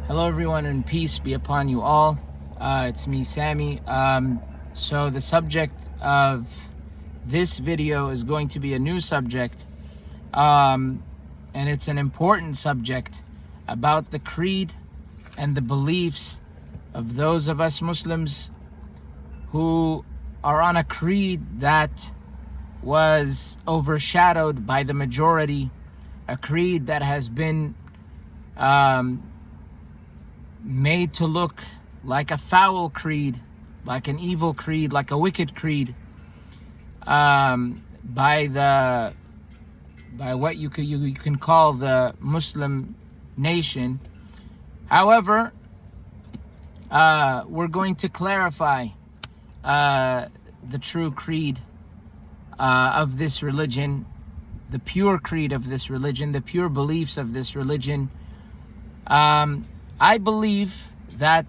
Hello everyone, and peace be upon you all. It's me, Sammy. So the subject of this video is going to be a new subject, and it's an important subject about the creed and the beliefs of those of us Muslims who are on a creed that was overshadowed by the majority, a creed that has been made to look like a foul creed, like an evil creed, like a wicked creed, by what you can call the Muslim nation. However, we're going to clarify the true creed of this religion, the pure creed of this religion, the pure beliefs of this religion. I believe that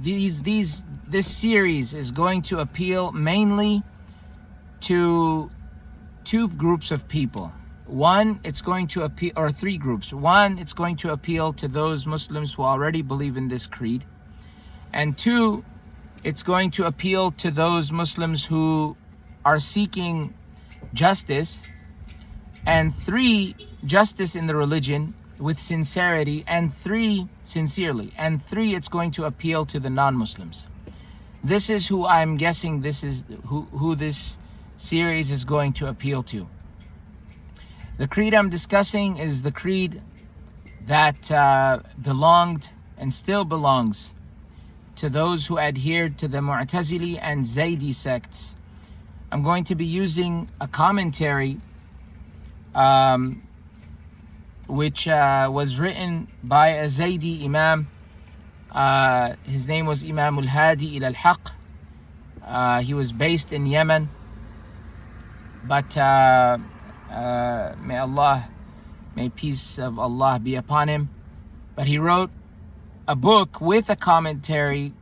this series is going to appeal mainly to two groups of people. One, it's going to appeal, or three groups. One, it's going to appeal to those Muslims who already believe in this creed. And two, it's going to appeal to those Muslims who are seeking justice. And three, justice in the religion with sincerity, and three, sincerely. And three, it's going to appeal to the non-Muslims. This is who I'm guessing this is who this series is going to appeal to. The creed I'm discussing is the creed that belonged and still belongs to those who adhered to the Mu'tazili and Zaydi sects. I'm going to be using a commentary which was written by a Zaydi Imam. His name was Imam Al-HàDI'S. He was based in Yemen, but may peace of Allah be upon him. But he wrote a book with a commentary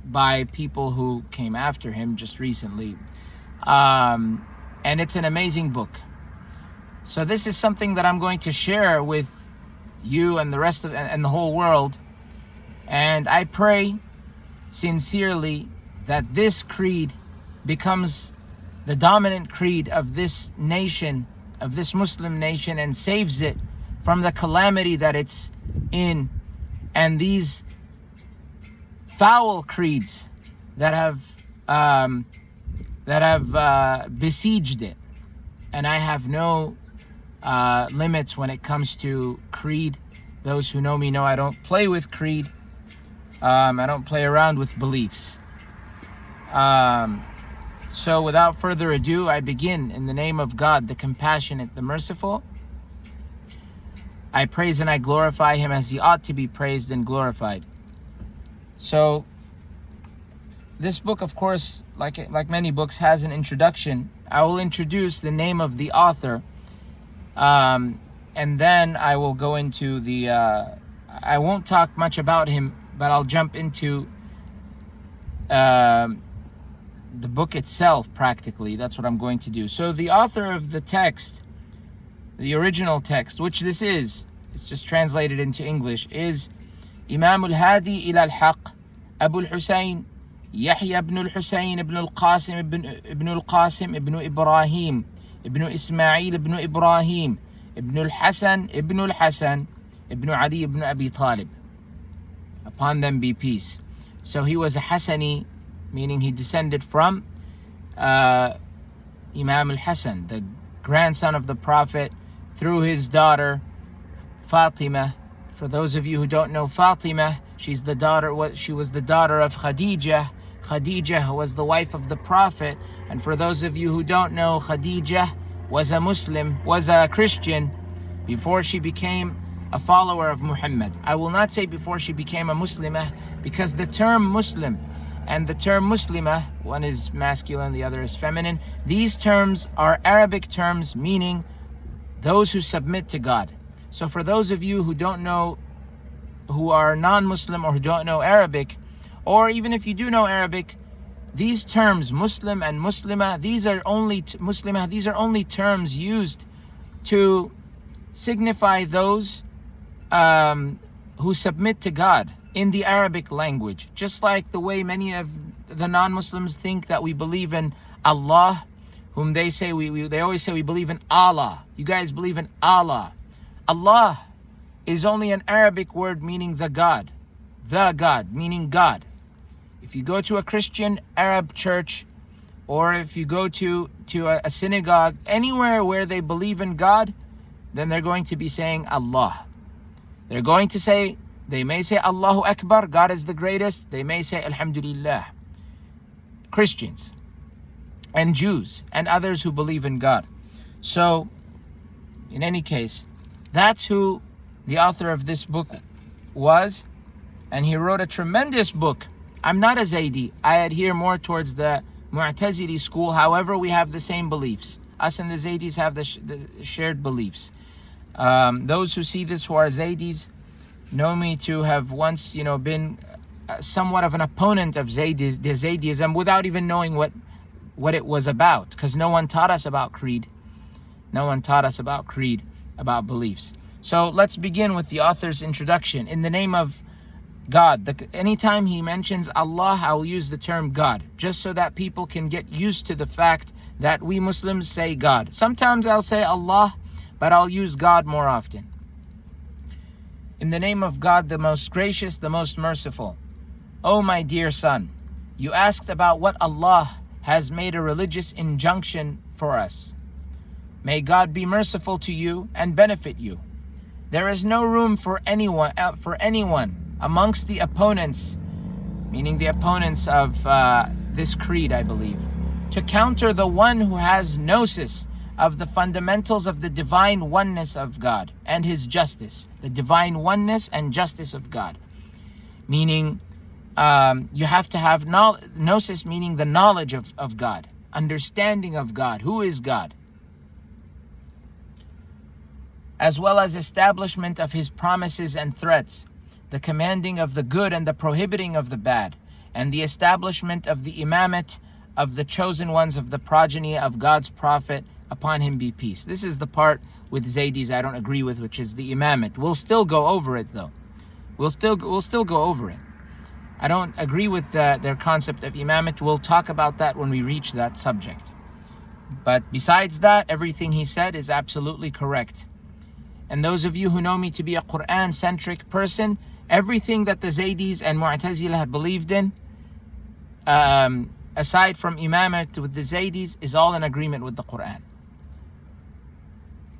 by people who came after him just recently, and it's an amazing book. So this is something that I'm going to share with you and the rest of and the whole world. And I pray sincerely that this creed becomes the dominant creed of this nation, of this Muslim nation, and saves it from the calamity that it's in, and these foul creeds that have besieged it. And I have no limits when it comes to creed. Those who know me know I don't play with creed. I don't play around with beliefs. So without further ado, I begin in the name of God, the compassionate, the merciful. I praise and I glorify him as he ought to be praised and glorified. So this book, of course, like many books, has an introduction. I will introduce the name of the author, and then I will go into the I won't talk much about him, but I'll jump into the book itself practically. That's what I'm going to do. So the author of the text, the original text, which this is, it's just translated into English, is Imam al-Hadi ila al-Haq, Abu al-Husayn, Yahya ibn al-Husayn ibn al-Qasim ibn al-Qasim ibn Ibrahim ibn Ismail ibn Ibrahim ibn al-Hasan ibn al-Hasan ibn Ali ibn Abi Talib. Upon them be peace. So he was a Hassani, meaning he descended from Imam al-Hasan, the grandson of the Prophet, through his daughter Fatima. For those of you who don't know Fatima, she was the daughter of Khadija. Khadija was the wife of the Prophet. And for those of you who don't know, Khadija was a Christian before she became a follower of Muhammad. I will not say before she became a Muslimah, because the term Muslim and the term Muslimah, one is masculine, the other is feminine. These terms are Arabic terms meaning those who submit to God. So for those of you who don't know, who are non-Muslim or who don't know Arabic, or even if you do know Arabic, these terms, Muslim and Muslimah, these are only terms used to signify those who submit to God in the Arabic language, just like the way many of the non-Muslims think that we believe in Allah, whom they say they always say we believe in Allah. You guys believe in Allah. Allah is only an Arabic word meaning the God meaning God. If you go to a Christian Arab church, or if you go to a synagogue, anywhere where they believe in God, then they're going to be saying Allah. They're going to say, they may say Allahu Akbar, God is the greatest. They may say Alhamdulillah. Christians and Jews and others who believe in God. So, in any case, that's who the author of this book was. And he wrote a tremendous book. I'm not a Zaydi. I adhere more towards the Mu'tazili school. However, we have the same beliefs. Us and the Zaydis have the shared beliefs. Those who see this who are Zaydis know me to have once, been somewhat of an opponent of Zaydism without even knowing what it was about, because no one taught us about creed. No one taught us about creed, about beliefs. So let's begin with the author's introduction. In the name of God. Anytime he mentions Allah, I'll use the term God, just so that people can get used to the fact that we Muslims say God. Sometimes I'll say Allah, but I'll use God more often. In the name of God, the most gracious, the most merciful. O my dear son, you asked about what Allah has made a religious injunction for us. May God be merciful to you and benefit you. There is no room for anyone amongst the opponents, meaning the opponents of this creed, I believe, to counter the one who has gnosis of the fundamentals of the divine oneness of God and his justice, the divine oneness and justice of God. Meaning, you have to have gnosis, meaning the knowledge of God, understanding of God, who is God, as well as establishment of his promises and threats, the commanding of the good and the prohibiting of the bad, and the establishment of the imamate of the chosen ones of the progeny of God's prophet, upon him be peace. This is the part with Zaydis I don't agree with, which is the imamate. We'll still go over it though. We'll still go over it. I don't agree with their concept of imamate. We'll talk about that when we reach that subject. But besides that, everything he said is absolutely correct. And those of you who know me to be a Quran-centric person, everything that the Zaydis and Mu'tazila have believed in, aside from imamate with the Zaydis, is all in agreement with the Quran.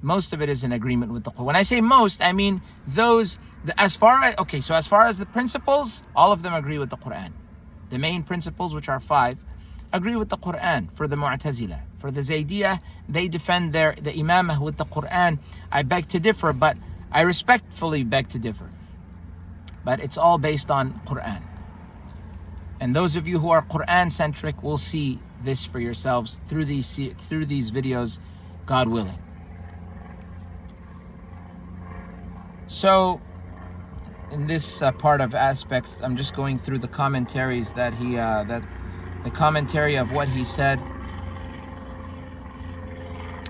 Most of it is in agreement with the Quran. When I say most, I mean those, as far as the principles, all of them agree with the Quran. The main principles, which are 5, agree with the Quran for the Mu'tazila. For the Zaydiyah, they defend the imamah with the Quran. I beg to differ, but I respectfully beg to differ. But it's all based on Quran. And those of you who are Quran-centric will see this for yourselves through these videos, God willing. So, in this part of aspects, I'm just going through the commentaries that the commentary of what he said.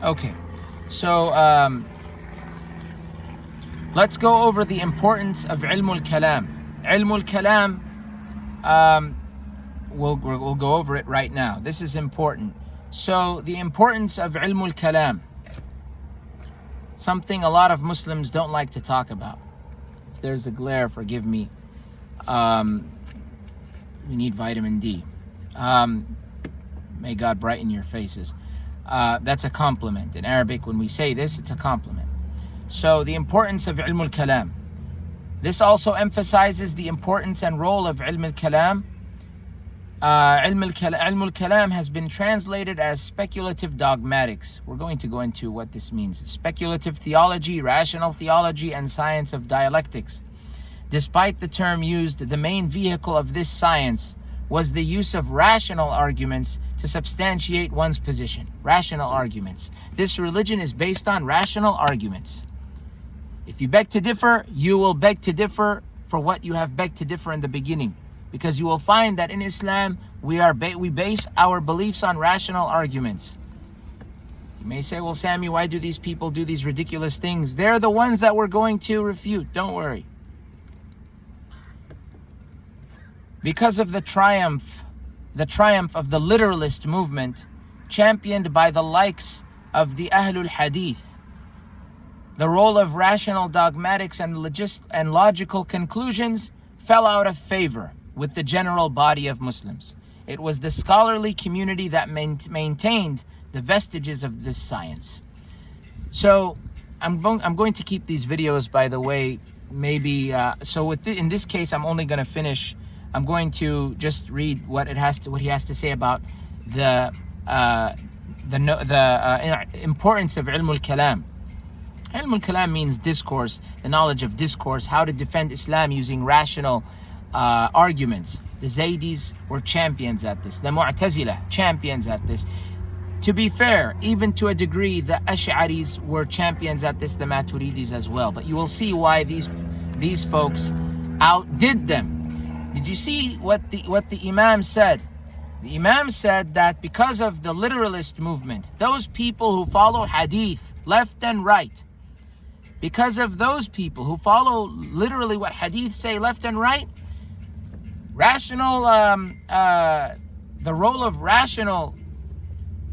Okay, so let's go over the importance of Ilmul Kalam. Ilmul Kalam, we'll go over it right now. This is important. So the importance of Ilmul Kalam, something a lot of Muslims don't like to talk about. If there's a glare, forgive me. We need vitamin D. May God brighten your faces. That's a compliment. In Arabic, when we say this, it's a compliment. So the importance of Ilmul Kalam. This also emphasizes the importance and role of Ilmul Kalam. Ilmul Kalam has been translated as speculative dogmatics. We're going to go into what this means. Speculative theology, rational theology, and science of dialectics. Despite the term used, the main vehicle of this science was the use of rational arguments to substantiate one's position. Rational arguments. This religion is based on rational arguments. If you beg to differ, you will beg to differ for what you have begged to differ in the beginning. Because you will find that in Islam, we base our beliefs on rational arguments. You may say, well, Sammy, why do these people do these ridiculous things? They're the ones that we're going to refute. Don't worry. because of the triumph of the literalist movement championed by the likes of the Ahlul Hadith, the role of rational dogmatics and logical conclusions fell out of favor with the general body of Muslims. It was the scholarly community that maintained the vestiges of this science. So I'm going to keep these videos, by the way, maybe in this case I'm only going to finish. I'm going to just read what he has to say about the importance of Ilmul Kalam. Ilmul Kalam means discourse, the knowledge of discourse, how to defend Islam using rational arguments. The Zaydis were champions at this. The Mu'tazila, champions at this. To be fair, even to a degree, the Ash'aris were champions at this, the Maturidis as well. But you will see why these folks outdid them. Did you see what the Imam said? The Imam said that because of the literalist movement, those people who follow hadith left and right, because of those people who follow literally what hadith say left and right, the role of rational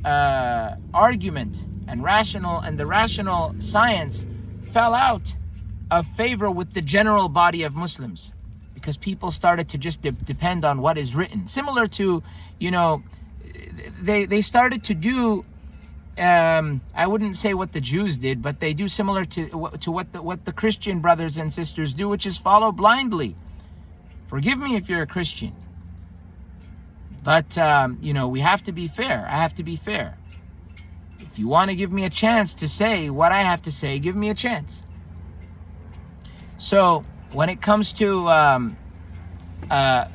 argument and the rational science fell out of favor with the general body of Muslims, because people started to just depend on what is written. Similar to, they started to do, I wouldn't say what the Jews did, but they do similar to what the Christian brothers and sisters do, which is follow blindly. Forgive me if you're a Christian, but we have to be fair. I have to be fair. If you want to give me a chance to say what I have to say, give me a chance. So when it comes to the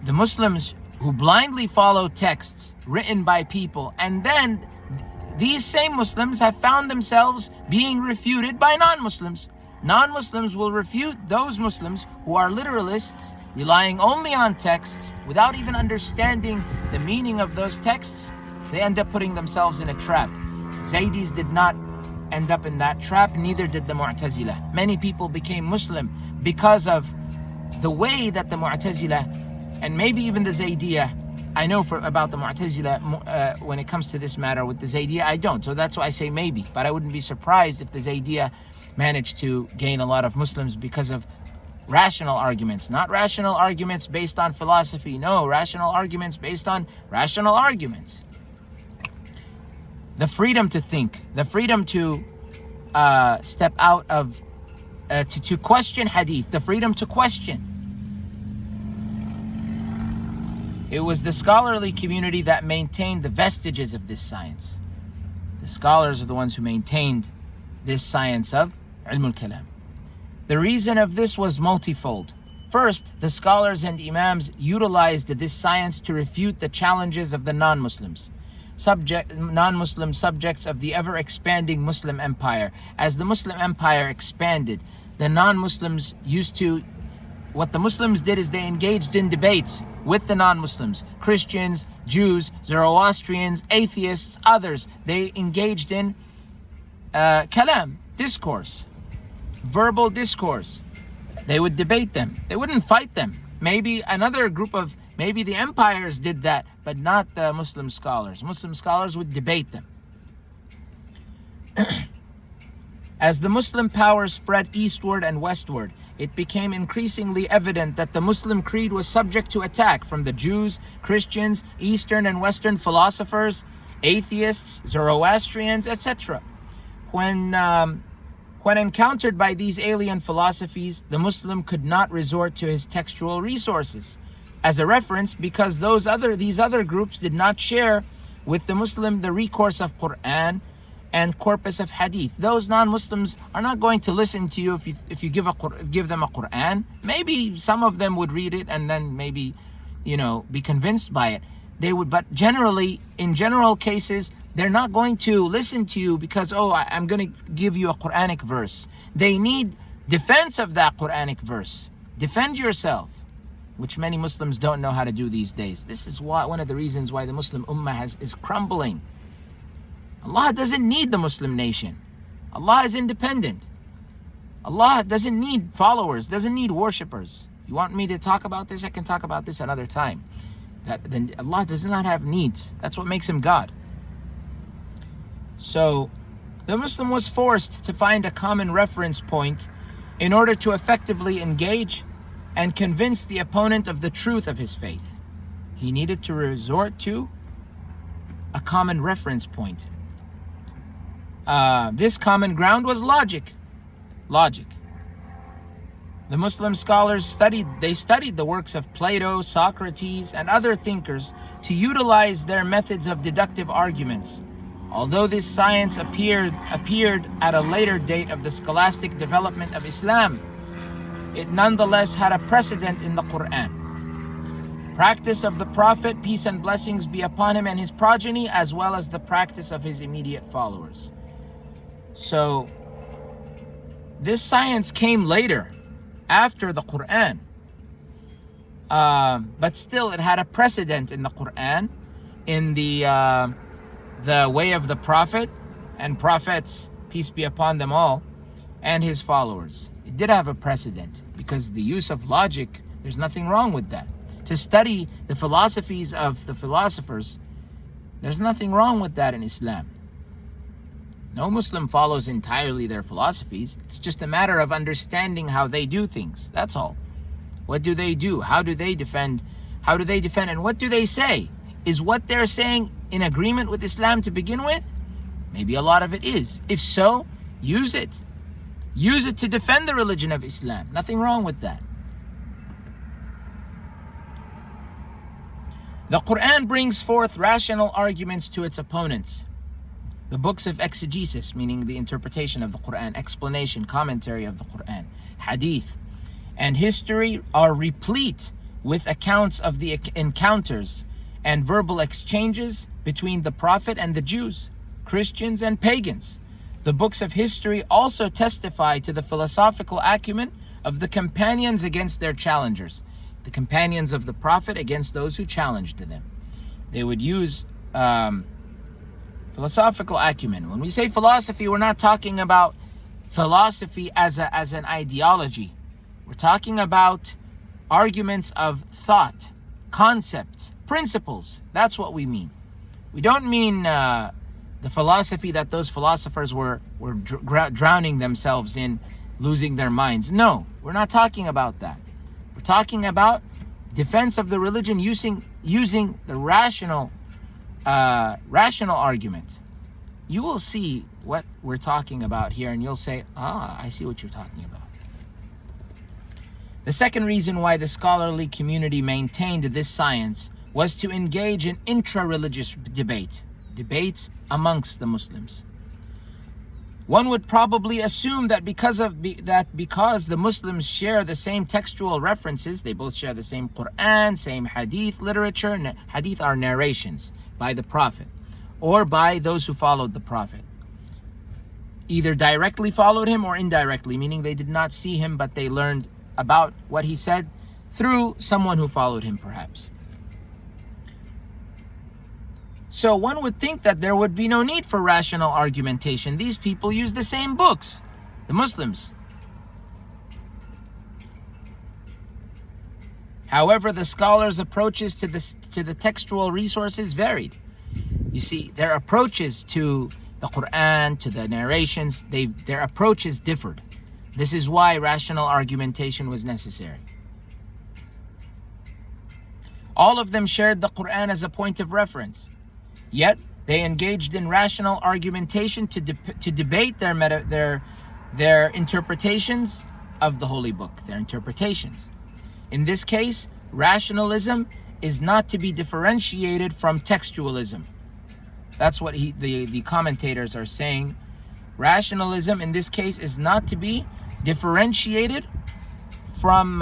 Muslims who blindly follow texts written by people, and then these same Muslims have found themselves being refuted by non-Muslims. Non-Muslims will refute those Muslims who are literalists, relying only on texts without even understanding the meaning of those texts. They end up putting themselves in a trap. Zaydis did not end up in that trap, neither did the Mu'tazila. Many people became Muslim because of the way that the Mu'tazila, and maybe even the Zaydiyah, I know about the Mu'tazila when it comes to this matter. With the Zaydiyah, I don't. So that's why I say maybe. But I wouldn't be surprised if the Zaydiyah managed to gain a lot of Muslims because of rational arguments. Not rational arguments based on philosophy. No, rational arguments based on rational arguments. The freedom to think. The freedom to step out of, to question hadith. The freedom to question. It was the scholarly community that maintained the vestiges of this science. The scholars are the ones who maintained this science of Ilmul Kalam. The reason of this was multifold. First, the scholars and Imams utilized this science to refute the challenges of the non-Muslims, non-Muslim subjects of the ever-expanding Muslim empire. As the Muslim empire expanded, the non-Muslims what the Muslims did is they engaged in debates with the non-Muslims, Christians, Jews, Zoroastrians, atheists, others. They engaged in kalam, discourse, verbal discourse. They would debate them. They wouldn't fight them. Maybe the empires did that, but not the Muslim scholars. Muslim scholars would debate them. As the Muslim power spread eastward and westward, it became increasingly evident that the Muslim creed was subject to attack from the Jews, Christians, Eastern and Western philosophers, atheists, Zoroastrians, etc. When encountered by these alien philosophies, the Muslim could not resort to his textual resources as a reference, because these other groups did not share with the Muslim the recourse of Quran and corpus of hadith. Those non-Muslims are not going to listen to you if you give them a Quran. Maybe some of them would read it and then maybe, be convinced by it. They would, but generally, in general cases, they're not going to listen to you because, I'm going to give you a Quranic verse. They need defense of that Quranic verse. Defend yourself, which many Muslims don't know how to do these days. This is one of the reasons why the Muslim Ummah is crumbling. Allah doesn't need the Muslim nation. Allah is independent. Allah doesn't need followers, doesn't need worshippers. You want me to talk about this? I can talk about this another time. Then Allah does not have needs. That's what makes him God. So the Muslim was forced to find a common reference point in order to effectively engage and convince the opponent of the truth of his faith. He needed to resort to a common reference point. This common ground was logic. The Muslim scholars studied the works of Plato, Socrates, and other thinkers to utilize their methods of deductive arguments. Although this science appeared at a later date of the scholastic development of Islam, it nonetheless had a precedent in the Quran. Practice of the Prophet, peace and blessings be upon him, and his progeny, as well as the practice of his immediate followers. So this science came later, after the Quran, but still it had a precedent in the Quran, in the way of the Prophet and prophets, peace be upon them all, and his followers. It did have a precedent because the use of logic, there's nothing wrong with that. To study the philosophies of the philosophers, there's nothing wrong with that in Islam. No Muslim follows entirely their philosophies. It's just a matter of understanding how they do things. That's all. What do they do? How do they defend? And what do they say? Is what they're saying in agreement with Islam to begin with? Maybe a lot of it is. If so, use it. Use it to defend the religion of Islam. Nothing wrong with that. The Quran brings forth rational arguments to its opponents. The books of exegesis, meaning the interpretation of the Quran, explanation, commentary of the Quran, hadith, and history are replete with accounts of the encounters and verbal exchanges between the Prophet and the Jews, Christians and pagans. The books of history also testify to the philosophical acumen of the companions against their challengers, the companions of the Prophet against those who challenged them. They would use philosophical acumen. When we say philosophy, we're not talking about philosophy as an ideology. We're talking about arguments of thought, concepts, principles. That's what we mean. We don't mean the philosophy that those philosophers were drowning themselves in, losing their minds. No, we're not talking about that. We're talking about defense of the religion using the rational argument. You will see what we're talking about here, and you'll say, I see what you're talking about. The second reason why the scholarly community maintained this science was to engage in intra-religious debates amongst the Muslims. One would probably assume that because the Muslims share the same textual references, they both share the same Quran, same hadith literature. Hadith are narrations by the Prophet or by those who followed the Prophet. Either directly followed him or indirectly, meaning they did not see him, but they learned about what he said through someone who followed him perhaps. So one would think that there would be no need for rational argumentation. These people use the same books, the Muslims. However, the scholars' approaches to the textual resources varied. You see, their approaches to the Quran, to the narrations, their approaches differed. This is why rational argumentation was necessary. All of them shared the Quran as a point of reference. Yet they engaged in rational argumentation to debate their interpretations of the Holy Book, their interpretations. In this case, rationalism is not to be differentiated from textualism. That's what the commentators are saying. Rationalism in this case is not to be differentiated from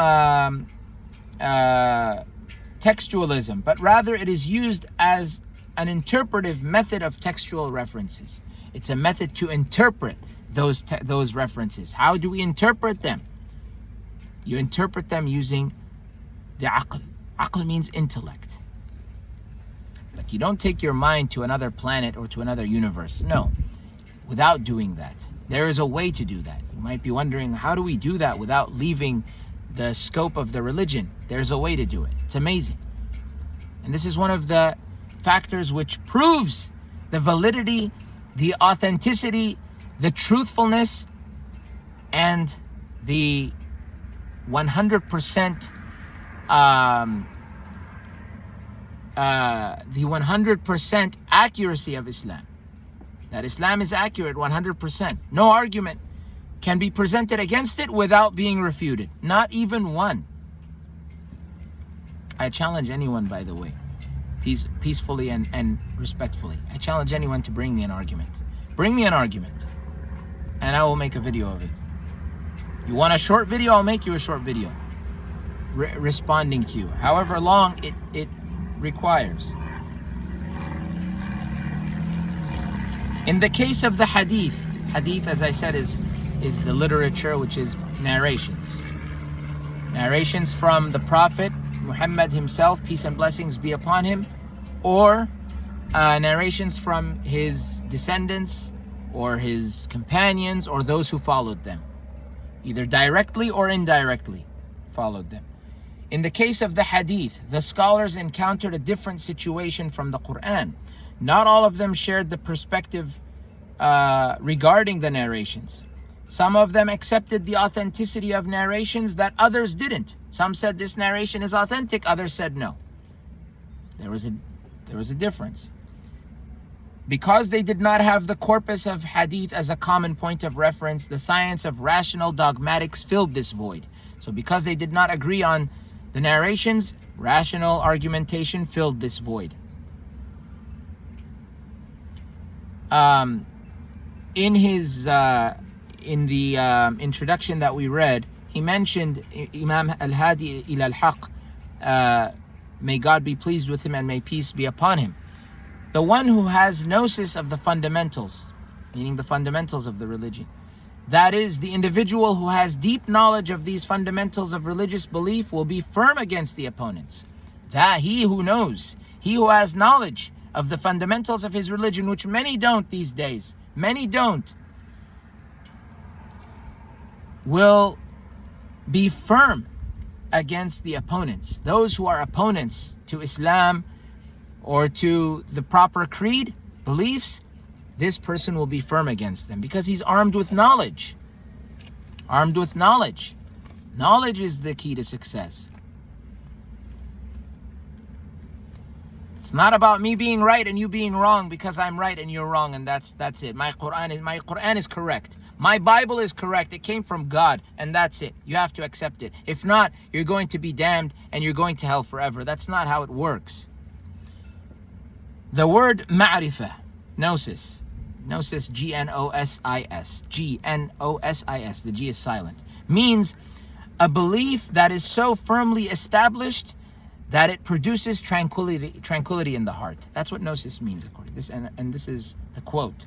textualism, but rather it is used as an interpretive method of textual references. It's a method to interpret those references. How do we interpret them? You interpret them using the aql. Aql means intellect. Like, you don't take your mind to another planet or to another universe. No, without doing that. There is a way to do that. You might be wondering, how do we do that without leaving the scope of the religion. There's a way to do it. It's amazing. And this is one of the factors which proves the validity, the authenticity, the truthfulness, and the 100% the 100% accuracy of Islam. That Islam is accurate 100%. No argument can be presented against it without being refuted. Not even one. I challenge anyone, by the way, peacefully and respectfully. I challenge anyone to bring me an argument. Bring me an argument, and I will make a video of it. You want a short video? I'll make you a short video responding to you, however long it requires. In the case of the hadith, as I said, is the literature, which is narrations. Narrations from the Prophet Muhammad himself, peace and blessings be upon him, or narrations from his descendants or his companions or those who followed them, either directly or indirectly followed them. In the case of the hadith, the scholars encountered a different situation from the Quran. Not all of them shared the perspective regarding the narrations. Some of them accepted the authenticity of narrations that others didn't. Some said this narration is authentic, others said no. There was a difference. Because they did not have the corpus of hadith as a common point of reference, the science of rational dogmatics filled this void. So because they did not agree on the narrations, rational argumentation filled this void. In the introduction that we read, he mentioned Imam Al-Hādī' may God be pleased with him and may peace be upon him. The one who has gnosis of the fundamentals, meaning the fundamentals of the religion, that is, the individual who has deep knowledge of these fundamentals of religious belief, will be firm against the opponents. That he who knows, he who has knowledge of the fundamentals of his religion, which many don't these days, many don't, will be firm against the opponents. Those who are opponents to Islam or to the proper creed, beliefs, this person will be firm against them because he's armed with knowledge. Armed with knowledge. Knowledge is the key to success. It's not about me being right and you being wrong because I'm right and you're wrong, and that's it. My Quran is correct. My Bible is correct. It came from God, and that's it. You have to accept it. If not, you're going to be damned and you're going to hell forever. That's not how it works. The word ma'rifah, gnosis, G-N-O-S-I-S, G-N-O-S-I-S, the G is silent, means a belief that is so firmly established that it produces tranquility in the heart. That's what gnosis means, according to this, and this is the quote.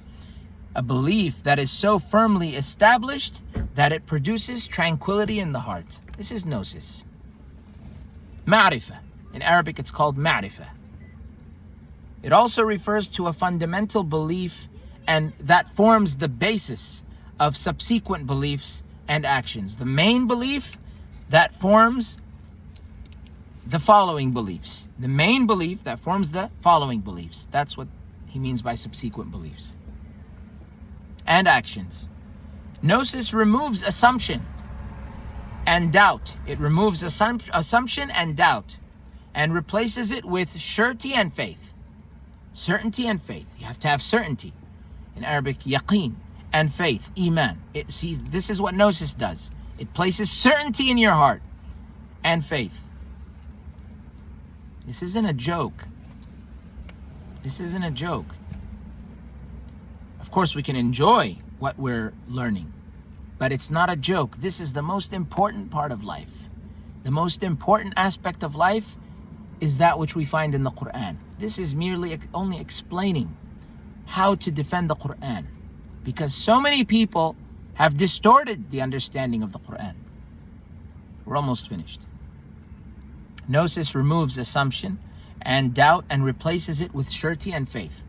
A belief that is so firmly established that it produces tranquility in the heart. This is gnosis. Ma'rifah. In Arabic, it's called ma'rifah. It also refers to a fundamental belief and that forms the basis of subsequent beliefs and actions. The main belief that forms the following beliefs. The main belief that forms the following beliefs. That's what he means by subsequent beliefs and actions. Gnosis removes assumption and doubt. It removes assumption and doubt and replaces it with surety and faith. Certainty and faith. You have to have certainty. In Arabic, yaqeen, and faith, iman. This is what gnosis does. It places certainty in your heart and faith. This isn't a joke. This isn't a joke. Of course, we can enjoy what we're learning, but it's not a joke. This is the most important part of life. The most important aspect of life is that which we find in the Quran. This is merely only explaining how to defend the Quran, because so many people have distorted the understanding of the Quran. We're almost finished. Gnosis removes assumption and doubt and replaces it with surety and faith.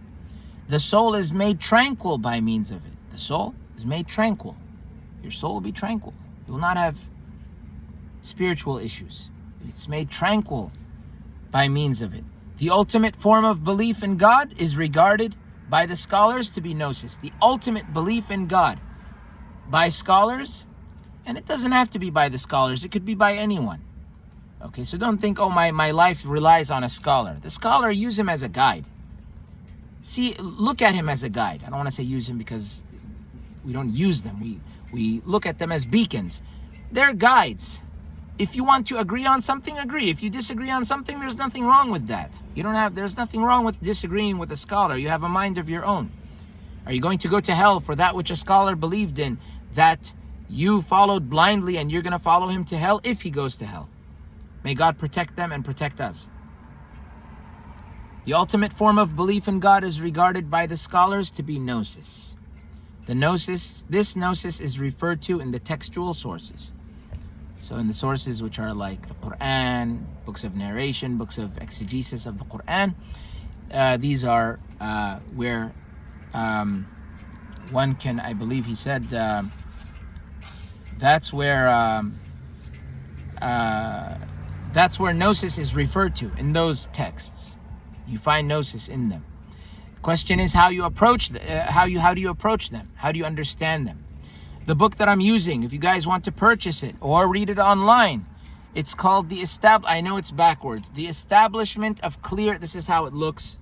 The soul is made tranquil by means of it. The soul is made tranquil. Your soul will be tranquil. You will not have spiritual issues. It's made tranquil by means of it. The ultimate form of belief in God is regarded by the scholars to be gnosis. The ultimate belief in God by scholars, and it doesn't have to be by the scholars, it could be by anyone. Okay, so don't think, oh, my life relies on a scholar. The scholar, use him as a guide. See, look at him as a guide. I don't want to say use him because we don't use them. We look at them as beacons. They're guides. If you want to agree on something, agree. If you disagree on something, there's nothing wrong with that. There's nothing wrong with disagreeing with a scholar. You have a mind of your own. Are you going to go to hell for that which a scholar believed in, that you followed blindly, and you're going to follow him to hell if he goes to hell? May God protect them and protect us. The ultimate form of belief in God is regarded by the scholars to be gnosis. This gnosis is referred to in the textual sources. So in the sources which are like the Quran, books of narration, books of exegesis of the Quran, these are where one can, I believe he said, that's where gnosis is referred to in those texts. You find gnosis in them. The question is how you approach how do you approach them? How do you understand them? The book that I'm using, if you guys want to purchase it or read it online, it's called I know it's backwards. The Establishment of Clear, this is how it looks.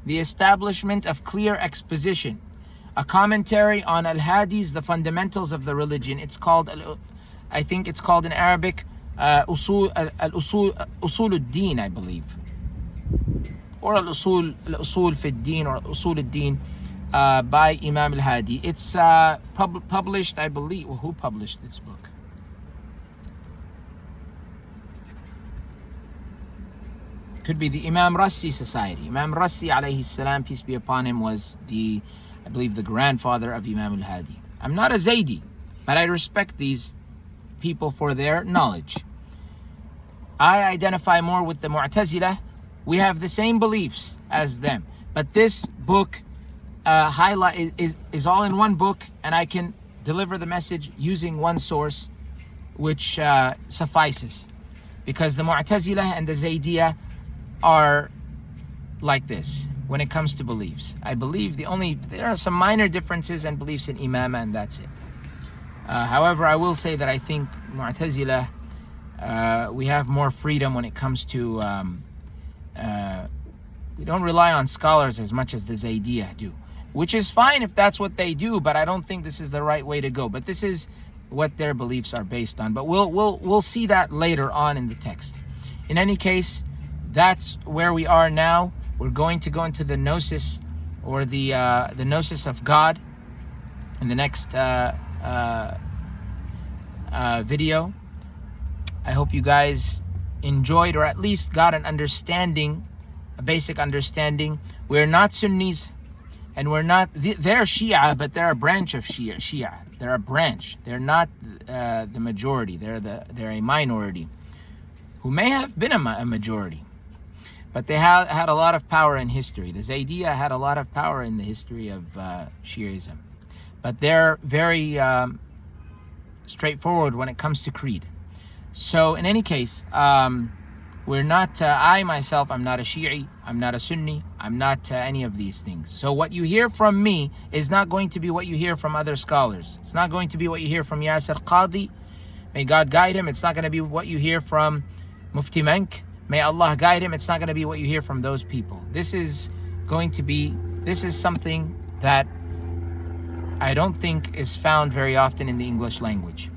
The Establishment of Clear Exposition. A commentary on Al-HΑDI'S, the fundamentals of the religion. It's called, I think it's called in Arabic, Usul al-Din, I believe. Or Al-Usul fi al-Din, or Usul al-Din, by Imam Al-HＡDI. It's published, I believe. Well, who published this book? Could be the Imam Rassi Society. Imam Rassi, alayhi salam, peace be upon him, was I believe the grandfather of Imam Al-HADI. I'm not a Zaydi, but I respect these people for their knowledge. I identify more with the Mu'tazilah. We have the same beliefs as them, but this book is all in one book, and I can deliver the message using one source, which suffices, because the Mu'tazilah and the Zaydiyah are like this when it comes to beliefs. I believe there are some minor differences and beliefs in Imama, and that's it. However, I will say that I think Mu'tazilah, we have more freedom when it comes to we don't rely on scholars as much as the Zaydiyah do, which is fine if that's what they do, but I don't think this is the right way to go. But this is what their beliefs are based on. But we'll see that later on in the text. In any case, that's where we are now. We're going to go into the gnosis, or the gnosis of God, in the next video. I hope you guys enjoyed, or at least got an understanding, a basic understanding. We're not Sunnis, and they're Shia, but they're a branch of Shia. They're a branch. They're not the majority. They're a minority who may have been a majority, but they had a lot of power in history. The Zaydiyah had a lot of power in the history of Shi'ism, but they're very straightforward when it comes to creed. So in any case, we're not, I myself, I'm not a Shi'i, I'm not a Sunni, I'm not any of these things. So what you hear from me is not going to be what you hear from other scholars. It's not going to be what you hear from Yasir Qadi. May God guide him. It's not going to be what you hear from Mufti Mank. May Allah guide him. It's not going to be what you hear from those people. This is something that I don't think is found very often in the English language,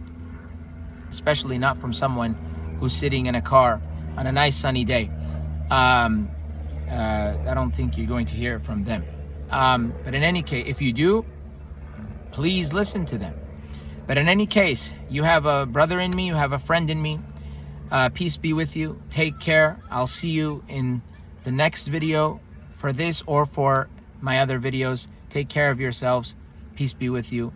especially not from someone who's sitting in a car on a nice sunny day. I don't think you're going to hear it from them. But in any case, if you do, please listen to them. But in any case, you have a brother in me, you have a friend in me. Peace be with you. Take care. I'll see you in the next video for this or for my other videos. Take care of yourselves. Peace be with you.